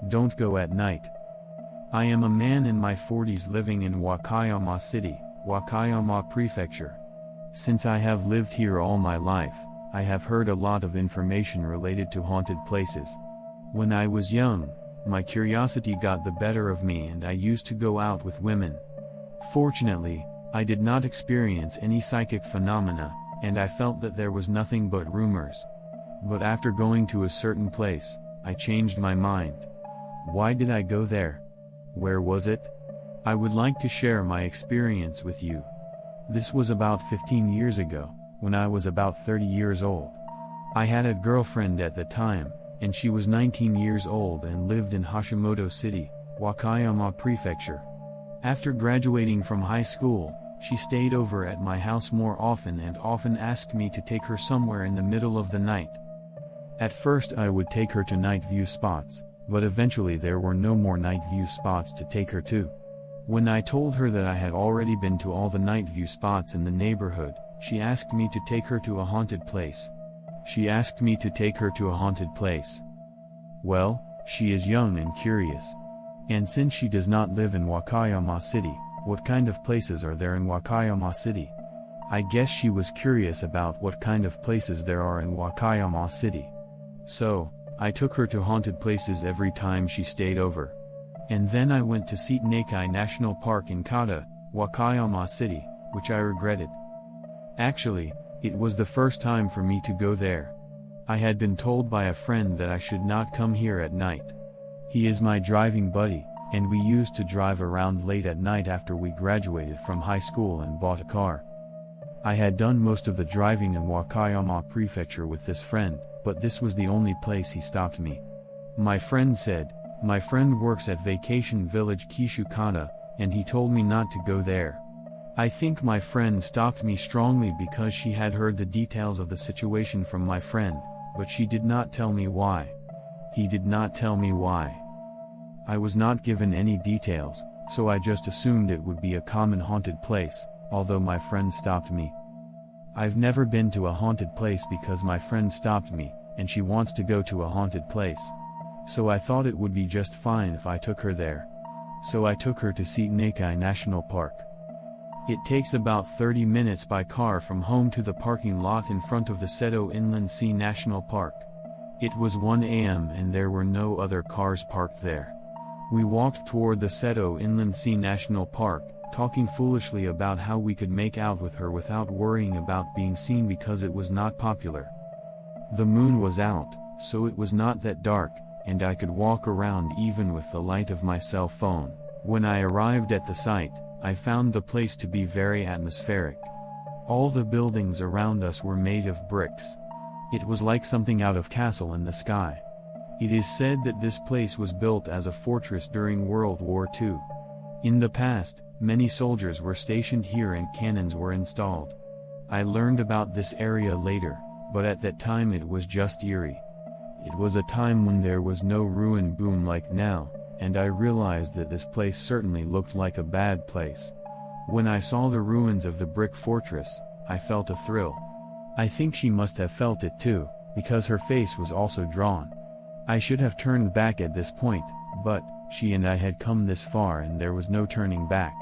Don't go at night. I am a man in my 40s living in Wakayama City, Wakayama Prefecture. Since I have lived here all my life, I have heard a lot of information related to haunted places. When I was young, my curiosity got the better of me and I used to go out with women. Fortunately, I did not experience any psychic phenomena, and I felt that there was nothing but rumors. But after going to a certain place, I changed my mind. Why did I go there? Where was it? I would like to share my experience with you. This was about 15 years ago, when I was about 30 years old. I had a girlfriend at the time, and she was 19 years old and lived in Hashimoto City, Wakayama Prefecture. After graduating from high school, she stayed over at my house more often and often asked me to take her somewhere in the middle of the night. At first I would take her to night view spots, but eventually there were no more night view spots to take her to. When I told her that I had already been to all the night view spots in the neighborhood, she asked me to take her to a haunted place. Well, she is young and curious. And since she does not live in Wakayama City, what kind of places are there in Wakayama City? I guess she was curious about what kind of places there are in Wakayama City. So, I took her to haunted places every time she stayed over. And then I went to Setonaikai National Park in Kata, Wakayama City, which I regretted. Actually, it was the first time for me to go there. I had been told by a friend that I should not come here at night. He is my driving buddy, and we used to drive around late at night after we graduated from high school and bought a car. I had done most of the driving in Wakayama Prefecture with this friend, but this was the only place he stopped me. My friend said, "My friend works at Vacation Village Kishukata, and he told me not to go there." I think my friend stopped me strongly because she had heard the details of the situation from my friend, but she did not tell me why. He did not tell me why. I was not given any details, so I just assumed it would be a common haunted place, although my friend stopped me. I've never been to a haunted place because my friend stopped me, and she wants to go to a haunted place. So I thought it would be just fine if I took her there. So I took her to Setonaikai National Park. It takes about 30 minutes by car from home to the parking lot in front of the Seto Inland Sea National Park. It was 1 a.m. and there were no other cars parked there. We walked toward the Seto Inland Sea National Park, talking foolishly about how we could make out with her without worrying about being seen because it was not popular. The moon was out, so it was not that dark, and I could walk around even with the light of my cell phone. When I arrived at the site, I found the place to be very atmospheric. All the buildings around us were made of bricks. It was like something out of Castle in the Sky. It is said that this place was built as a fortress during World War II. In the past, many soldiers were stationed here and cannons were installed. I learned about this area later, but at that time it was just eerie. It was a time when there was no ruin boom like now, and I realized that this place certainly looked like a bad place. When I saw the ruins of the brick fortress, I felt a thrill. I think she must have felt it too, because her face was also drawn. I should have turned back at this point, but she and I had come this far and there was no turning back.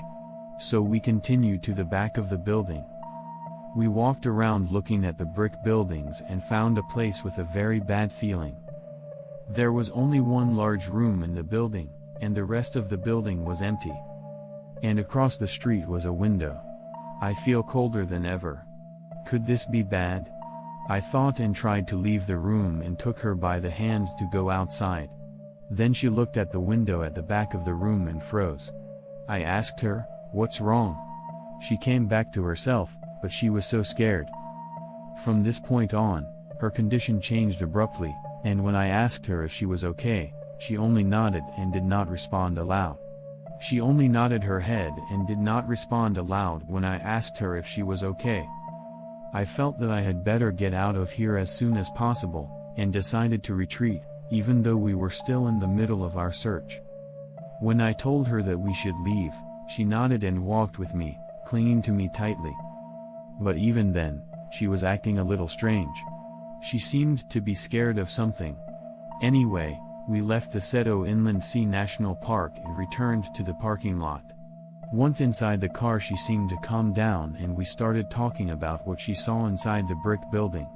So we continued to the back of the building. We walked around looking at the brick buildings and found a place with a very bad feeling. There was only one large room in the building, and the rest of the building was empty. And across the street was a window. I feel colder than ever. Could this be bad? I thought and tried to leave the room and took her by the hand to go outside. Then she looked at the window at the back of the room and froze. I asked her, "What's wrong?" She came back to herself, but she was so scared. From this point on, her condition changed abruptly, and when I asked her if she was okay, she only nodded and did not respond aloud. She only nodded her head and did not respond aloud when I asked her if she was okay. I felt that I had better get out of here as soon as possible, and decided to retreat, even though we were still in the middle of our search. When I told her that we should leave, she nodded and walked with me, clinging to me tightly. But even then, she was acting a little strange. She seemed to be scared of something. Anyway, We left the Seto Inland Sea National Park and returned to the parking lot. Once inside the car, she seemed to calm down and we started talking about what she saw inside the brick building.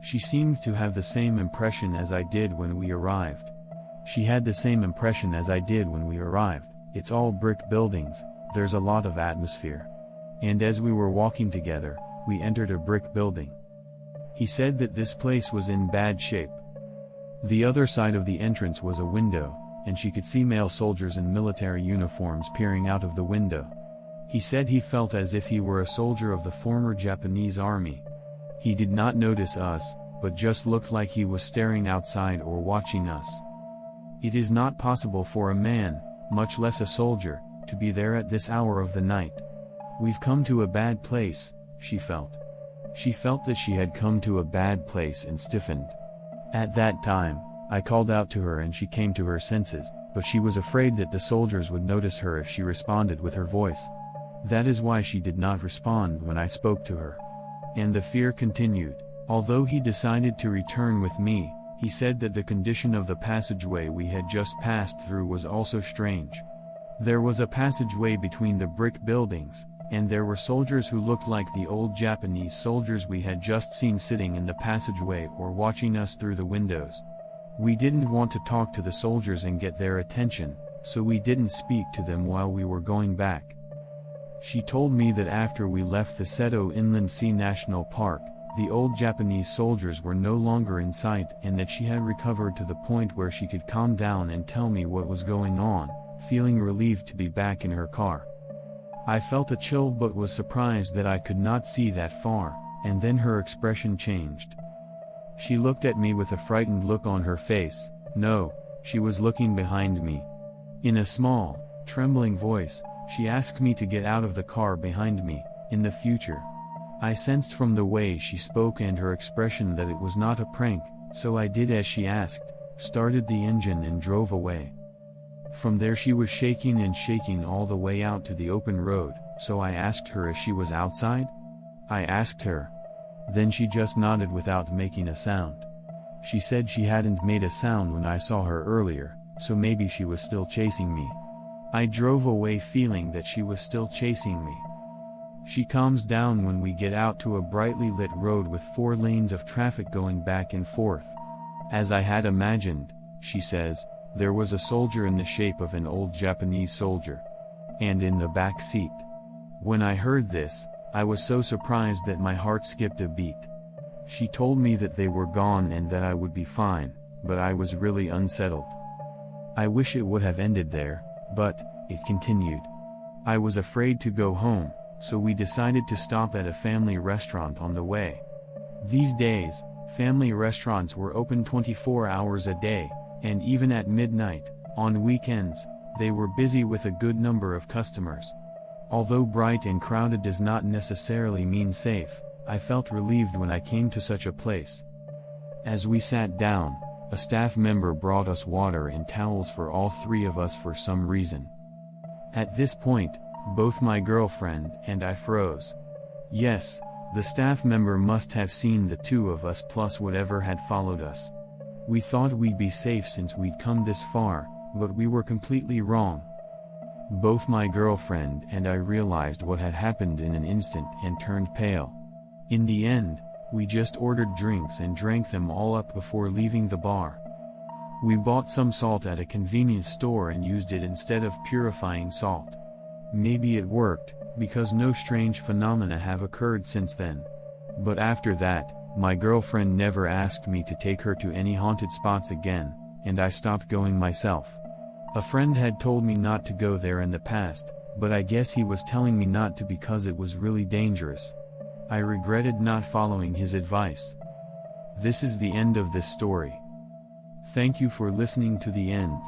She seemed to have the same impression as I did when we arrived. She had the same impression as I did when we arrived. It's all brick buildings, there's a lot of atmosphere. And as we were walking together, we entered a brick building. He said that this place was in bad shape. The other side of the entrance was a window, and she could see male soldiers in military uniforms peering out of the window. He said he felt as if he were a soldier of the former Japanese army. He did not notice us, but just looked like he was staring outside or watching us. It is not possible for a man, much less a soldier, to be there at this hour of the night. We've come to a bad place, she felt. She felt that she had come to a bad place and stiffened. At that time, I called out to her and she came to her senses, but she was afraid that the soldiers would notice her if she responded with her voice. That is why she did not respond when I spoke to her. And the fear continued. Although he decided to return with me, he said that the condition of the passageway we had just passed through was also strange. There was a passageway between the brick buildings, and there were soldiers who looked like the old Japanese soldiers we had just seen sitting in the passageway or watching us through the windows. We didn't want to talk to the soldiers and get their attention, so we didn't speak to them while we were going back. She told me that after we left the Seto Inland Sea National Park, the old Japanese soldiers were no longer in sight and that she had recovered to the point where she could calm down and tell me what was going on, feeling relieved to be back in her car. I felt a chill but was surprised that I could not see that far, and then her expression changed. She looked at me with a frightened look on her face. No, she was looking behind me. In a small, trembling voice, she asked me to get out of the car behind me, in the future. I sensed from the way she spoke and her expression that it was not a prank, so I did as she asked, started the engine and drove away. From there she was shaking and shaking all the way out to the open road, so I asked her if she was outside. I asked her. Then she just nodded without making a sound. She said she hadn't made a sound when I saw her earlier, so maybe she was still chasing me. I drove away feeling that she was still chasing me. She calms down when we get out to a brightly lit road with 4 lanes of traffic going back and forth. As I had imagined, she says, there was a soldier in the shape of an old Japanese soldier. And in the back seat. When I heard this, I was so surprised that my heart skipped a beat. She told me that they were gone and that I would be fine, but I was really unsettled. I wish it would have ended there, but, it continued. I was afraid to go home, so we decided to stop at a family restaurant on the way. These days, family restaurants were open 24 hours a day, and even at midnight, on weekends, they were busy with a good number of customers. Although bright and crowded does not necessarily mean safe, I felt relieved when I came to such a place. As we sat down, a staff member brought us water and towels for all 3 of us for some reason. At this point, both my girlfriend and I froze. Yes, the staff member must have seen the 2 of us plus whatever had followed us. We thought we'd be safe since we'd come this far, but we were completely wrong. Both my girlfriend and I realized what had happened in an instant and turned pale. In the end, we just ordered drinks and drank them all up before leaving the bar. We bought some salt at a convenience store and used it instead of purifying salt. Maybe it worked, because no strange phenomena have occurred since then. But after that, my girlfriend never asked me to take her to any haunted spots again, and I stopped going myself. A friend had told me not to go there in the past, but I guess he was telling me not to because it was really dangerous. I regretted not following his advice. This is the end of this story. Thank you for listening to the end.